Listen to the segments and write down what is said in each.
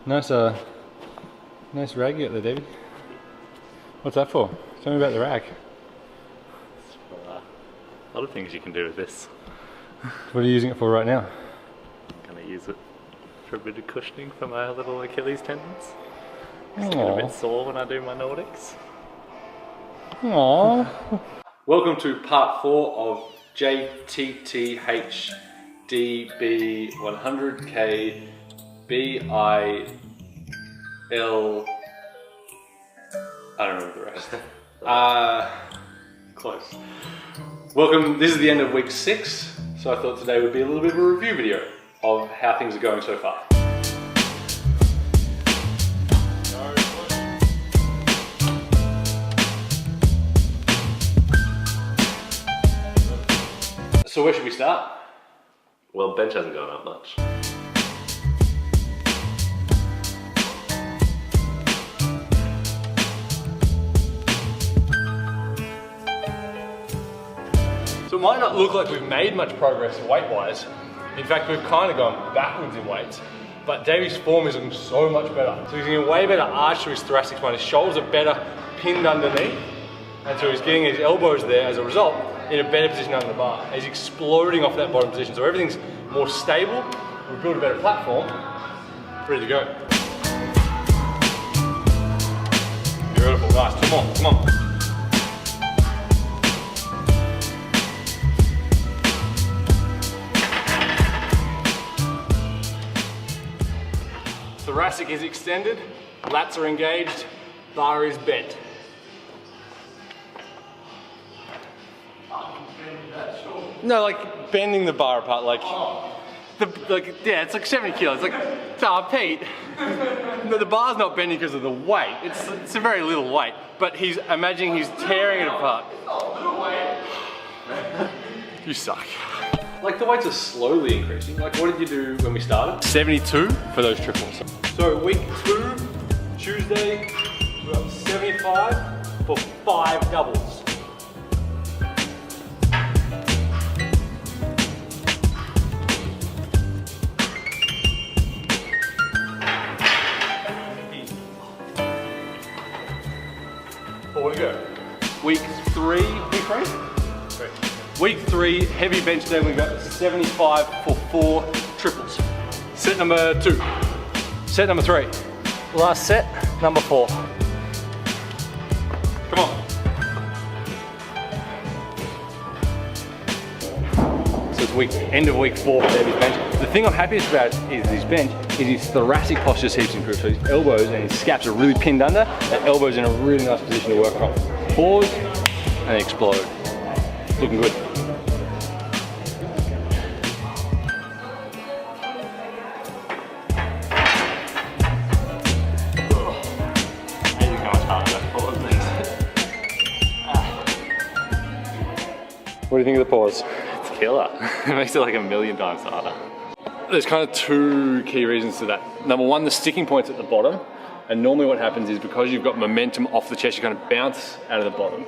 Nice nice rag you got there, David. What's that for? Tell me about the rag. A lot of things you can do with this. What are you using it for right now? I'm going to use it for a bit of cushioning for my little Achilles tendons. I get a bit sore when I do my Nordics. Aww. Welcome to part 4 of JTTHDB100KBITL. I don't remember the rest. Close. Welcome, this is the end of week 6, so I thought today would be a little bit of a review video of how things are going so far. So where should we start? Well, bench hasn't gone up much. So it might not look like we've made much progress weight-wise. In fact, we've kind of gone backwards in weights. But Davey's form is looking so much better. So he's getting a way better arch to his thoracic spine. His shoulders are better pinned underneath. And so he's getting his elbows there as a result in a better position under the bar. He's exploding off that bottom position. So everything's more stable. We've built a better platform. Ready to go. Beautiful, nice. Come on, come on. Thoracic is extended, lats are engaged, bar is bent. No, like bending the bar apart, like, yeah, it's like 70 kilos. It's like, nah, Pete, no, the bar's not bending because of the weight. It's a very little weight, but he's imagining he's tearing it apart. You suck. Like the weights are slowly increasing. Like what did you do when we started? 72 for those triples. So week 2, Tuesday, we got 75 for 5 doubles. Four to go. Week 3, week 3? Week 3, heavy bench day, we got 75 for 4 triples. Set number 2. Set number 3. Last set, number 4. Come on. So it's end of week 4 for David's bench. The thing I'm happiest about is his bench is his thoracic posture seems improved. So his elbows and his scaps are really pinned under. That elbow's in a really nice position to work from. Pause and explode. Looking good. What do you think of the pause? It's killer. It makes it like a million times harder. There's kind of 2 key reasons to that. Number 1, the sticking point's at the bottom. And normally what happens is because you've got momentum off the chest, you kind of bounce out of the bottom.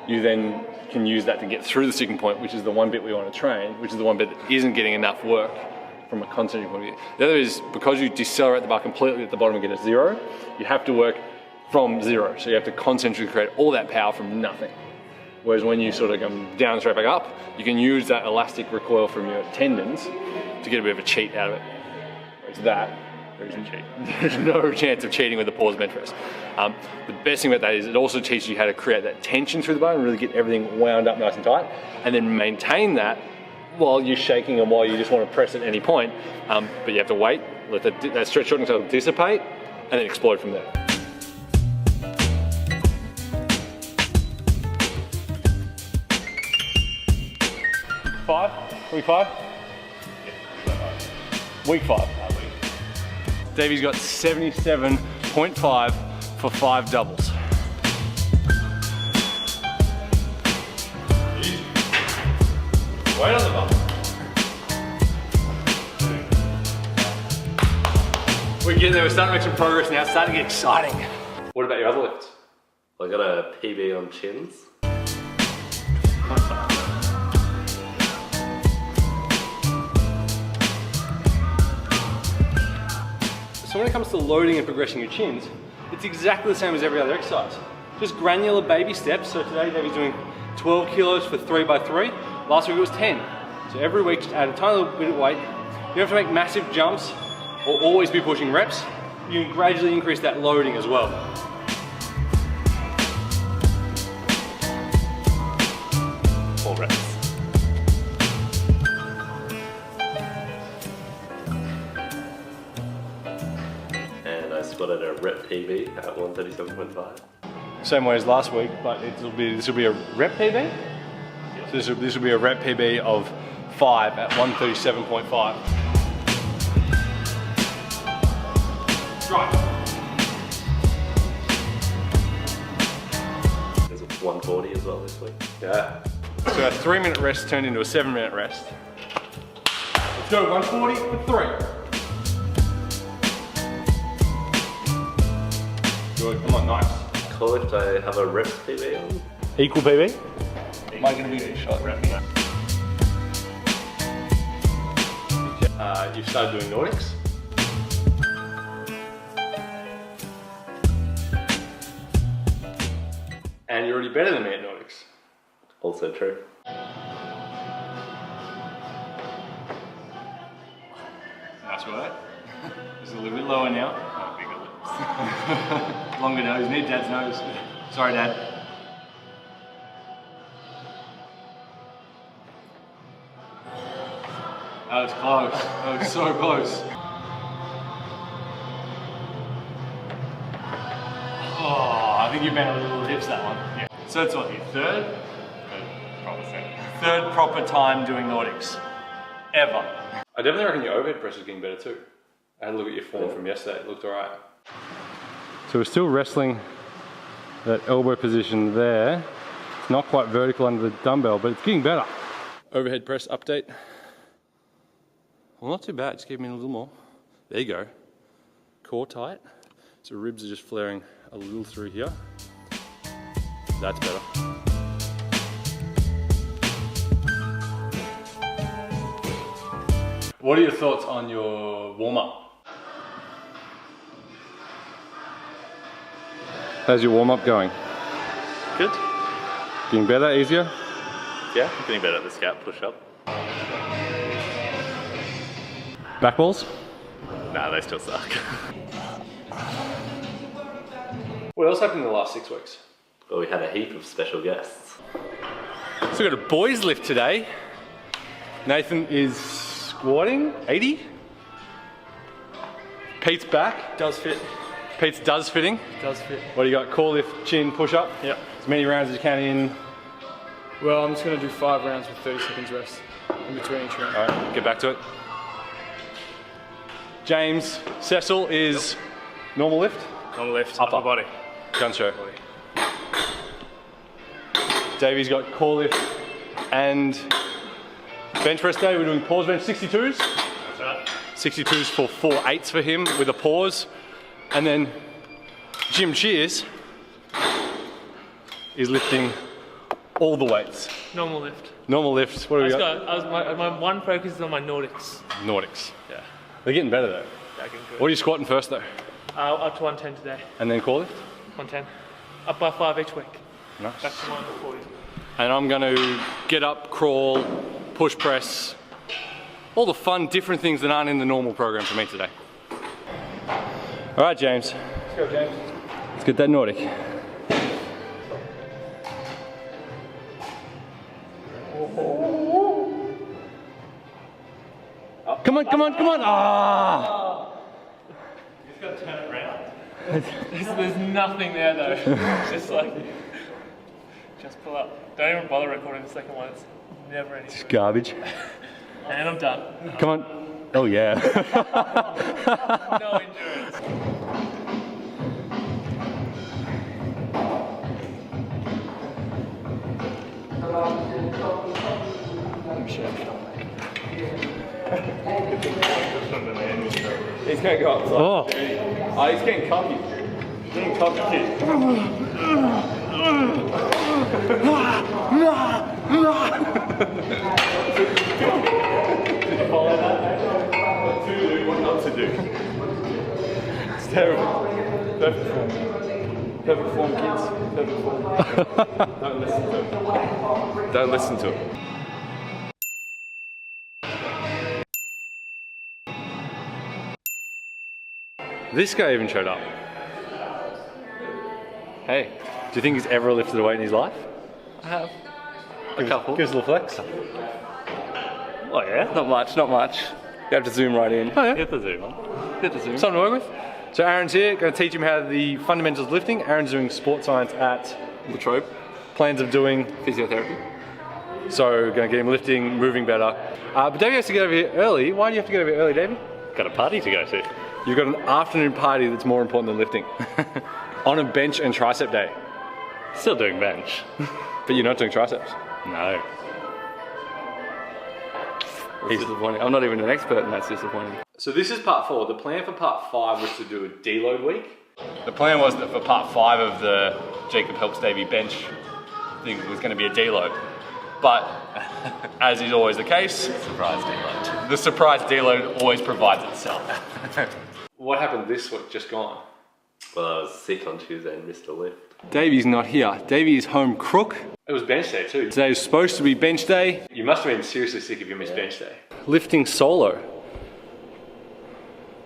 You then can use that to get through the sticking point, which is the one bit we want to train, which is the one bit that isn't getting enough work from a concentric point of view. The other is because you decelerate the bar completely at the bottom and get a 0, you have to work from 0. So you have to concentrically create all that power from nothing. Whereas when you sort of come down straight back up, you can use that elastic recoil from your tendons to get a bit of a cheat out of it. Whereas that, there isn't cheat. There's no chance of cheating with the pause bench press. The best thing about that is it also teaches you how to create that tension through the bar and really get everything wound up nice and tight, and then maintain that while you're shaking and while you just want to press at any point. But you have to wait, let that stretch shortening cycle dissipate, and then explode from there. Week 5? Week 5. Davey's got 77.5 for 5 doubles. Easy. Weight on the bar. We're getting there, we're starting to make some progress now, it's starting to get exciting. What about your other lifts? I got a PB on chins. So when it comes to loading and progressing your chins, it's exactly the same as every other exercise. Just granular baby steps. So today Davey's doing 12 kilos for 3x3. Last week it was 10. So every week just add a tiny little bit of weight. You don't have to make massive jumps or always be pushing reps. You can gradually increase that loading as well. Four reps. And I spotted a rep PB at 137.5. Same way as last week, but this will be a rep PB. So this will be a rep PB of 5 at 137.5. Right. There's a 140 as well this week. Yeah. So a 3-minute rest turned into a 7-minute rest. Let's go 140 for 3. Good, come on, nice. Cool if I have a rep PB on. Equal PB? Am I going to be a shot rep? You've started doing Nordics. And you're already better than me at Nordics. Also true. Nice work. It's a little bit lower now. Oh, bigger lips. Longer nose, need Dad's nose. Sorry, Dad. That was close. That was so close. Oh, I think you bent a little hips that one. Yeah. So it's what, your third proper time doing Nordics ever. I definitely reckon your overhead press is getting better too. I had a look at your form from yesterday, it looked alright. So we're still wrestling that elbow position there. It's not quite vertical under the dumbbell, but it's getting better. Overhead press update. Well, not too bad, just keep me in a little more. There you go. Core tight. So ribs are just flaring a little through here. That's better. What are your thoughts on your warm-up? How's your warm-up going? Good. Getting better, easier? Yeah, getting better at the scout push-up. Back balls? Nah, they still suck. What else happened in the last 6 weeks? Well, we had a heap of special guests. So we got a boys lift today. Nathan is squatting, 80. Pete's back. Does fit. Pete's does fitting. Does fit. What do you got? Core lift, chin, push up? Yep. As many rounds as you can in. Well, I'm just going to do 5 rounds with 30 seconds rest in between each round. All right, get back to it. James Cecil is normal lift. Normal lift, Upper. body. Gun show. Davey's got core lift and bench press day. We're doing pause bench 62s. That's right. 62s for 4 8s for him with a pause. And then Jim Cheers is lifting all the weights. Normal lift. Normal lifts. What do we got? My one focus is on my Nordics. Nordics. Yeah. They're getting better though. Yeah, getting good. What are you squatting first though? Up to 110 today. And then core lift? 110. Up by 5 each week. Nice. Back to 140. And I'm going to get up, crawl, push press, all the fun, different things that aren't in the normal program for me today. All right, James. Let's go, James. Let's get that Nordic. Come on, come on, come on. Ah! You just got to turn it around. There's nothing there though. It's just like, just pull up. Don't even bother recording the second one. It's never anything. It's garbage. And I'm done. Come on. Oh yeah. No endurance. He's going to go outside. Oh. Oh, he's getting cocky. He's getting cocky kid. Did you follow that? What to do, what not to do. Terrible. Perfect form. Perfect form, kids. Perfect form. Don't listen to it. Don't listen to it. This guy even showed up. Hey, do you think he's ever lifted a weight in his life? I have. A couple. Give us a little flex. Oh yeah? Not much, not much. You have to zoom right in. Oh yeah. Hit the zoom on. Hit the zoom. Something to work with. So Aaron's here, going to teach him how the fundamentals of lifting. Aaron's doing sports science at The Trope. plans of doing, Physiotherapy. so going to get him lifting, moving better. But Davey has to get over here early. Why do you have to get over here early, Davey? Got a party to go to. You've got an afternoon party that's more important than lifting. On a bench and tricep day. Still doing bench. But you're not doing triceps. No. It's disappointing. I'm not even an expert and that's disappointing. So this is part 4. The plan for part 5 was to do a deload week. The plan was that for part 5 of the Jacob Helps Davey bench thing was going to be a deload. But as is always the case, Surprise deload. the surprise deload always provides itself. What happened this week, just gone? Well, I was sick on Tuesday and missed a lift. Davey's not here. Davey is home crook. It was bench day too. Today was supposed to be bench day. You must have been seriously sick if you missed bench day. Lifting solo.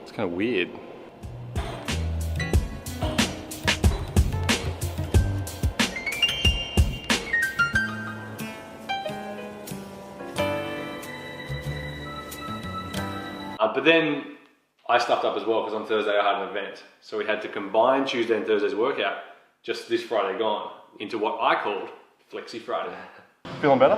It's kind of weird. But then I stuffed up as well because on Thursday I had an event. So we had to combine Tuesday and Thursday's workout, just this Friday gone, into what I called Flexi Friday. Feeling better?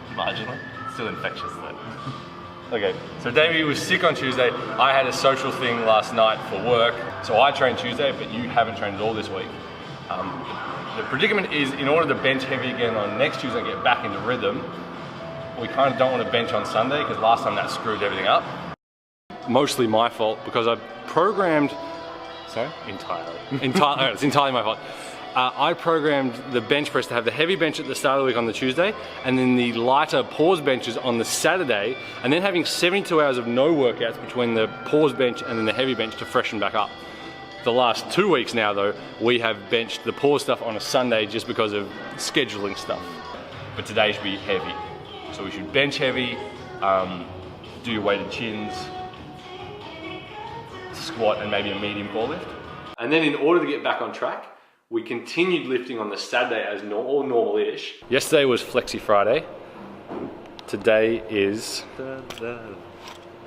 Marginally. Still infectious though. Okay, so Davey was sick on Tuesday. I had a social thing last night for work. So I trained Tuesday, but you haven't trained at all this week. The predicament is in order to bench heavy again on next Tuesday and get back into rhythm, we kind of don't want to bench on Sunday because last time that screwed everything up. Mostly my fault because I programmed, sorry? Entirely. It's entirely my fault. I programmed the bench press to have the heavy bench at the start of the week on the Tuesday and then the lighter pause benches on the Saturday and then having 72 hours of no workouts between the pause bench and then the heavy bench to freshen back up. The last 2 weeks now though, we have benched the pause stuff on a Sunday just because of scheduling stuff. But today should be heavy. So we should bench heavy, do your weighted chins, squat and maybe a medium core lift. And then in order to get back on track, we continued lifting on the Saturday as normal-ish. Yesterday was Flexi Friday. Today is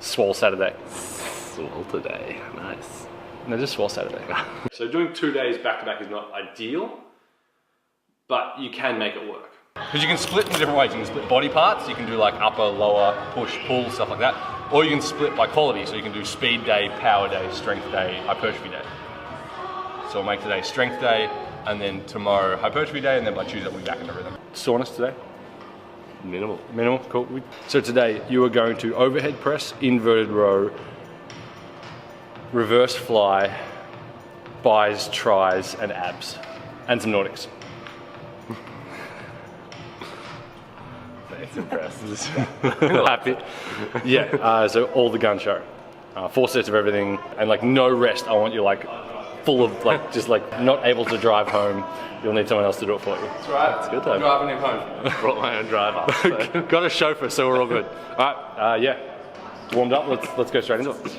Swole Saturday. Swole today. Nice. No, just Swole Saturday. So doing 2 days back-to-back is not ideal, but you can make it work. Because you can split in different ways. You can split body parts, you can do like upper, lower, push, pull, stuff like that. Or you can split by quality, so you can do speed day, power day, strength day, hypertrophy day. So we'll make today strength day, and then tomorrow hypertrophy day, and then by Tuesday we'll be back into rhythm. Soreness today? Minimal. Minimal, cool. So today you are going to overhead press, inverted row, reverse fly, bis, tris, and abs, and some Nordics. It's impressive. Happy? Yeah, so all the gun show. 4 sets of everything, and like no rest. I want you like full of like, just like not able to drive home. You'll need someone else to do it for you. That's right. It's good though. Driving him home. Brought my own driver. So. Got a chauffeur, so we're all good. All right, yeah. Warmed up, let's go straight into it.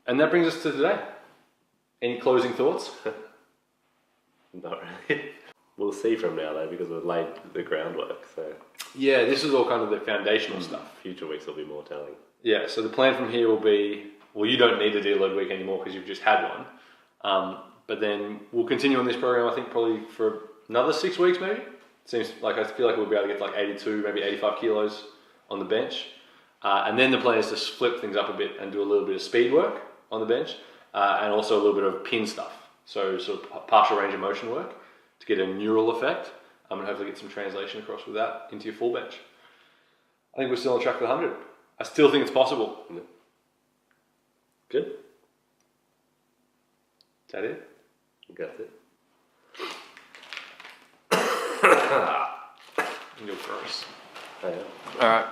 And that brings us to today. Any closing thoughts? Not really. We'll see from now though, because we've laid the groundwork, so. Yeah, this is all kind of the foundational stuff. Future weeks will be more telling. Yeah, so the plan from here will be, well, you don't need a deload week anymore because you've just had one. But then we'll continue on this program, I think probably for another 6 weeks maybe. Seems like I feel like we'll be able to get to like 82, maybe 85 kilos on the bench. And then the plan is to flip things up a bit and do a little bit of speed work on the bench and also a little bit of pin stuff. So sort of partial range of motion work to get a neural effect and hopefully get some translation across with that into your full bench. I think we're still on track for the 100. I still think it's possible. Good. Is that it? You got it. You're gross. I am. All right.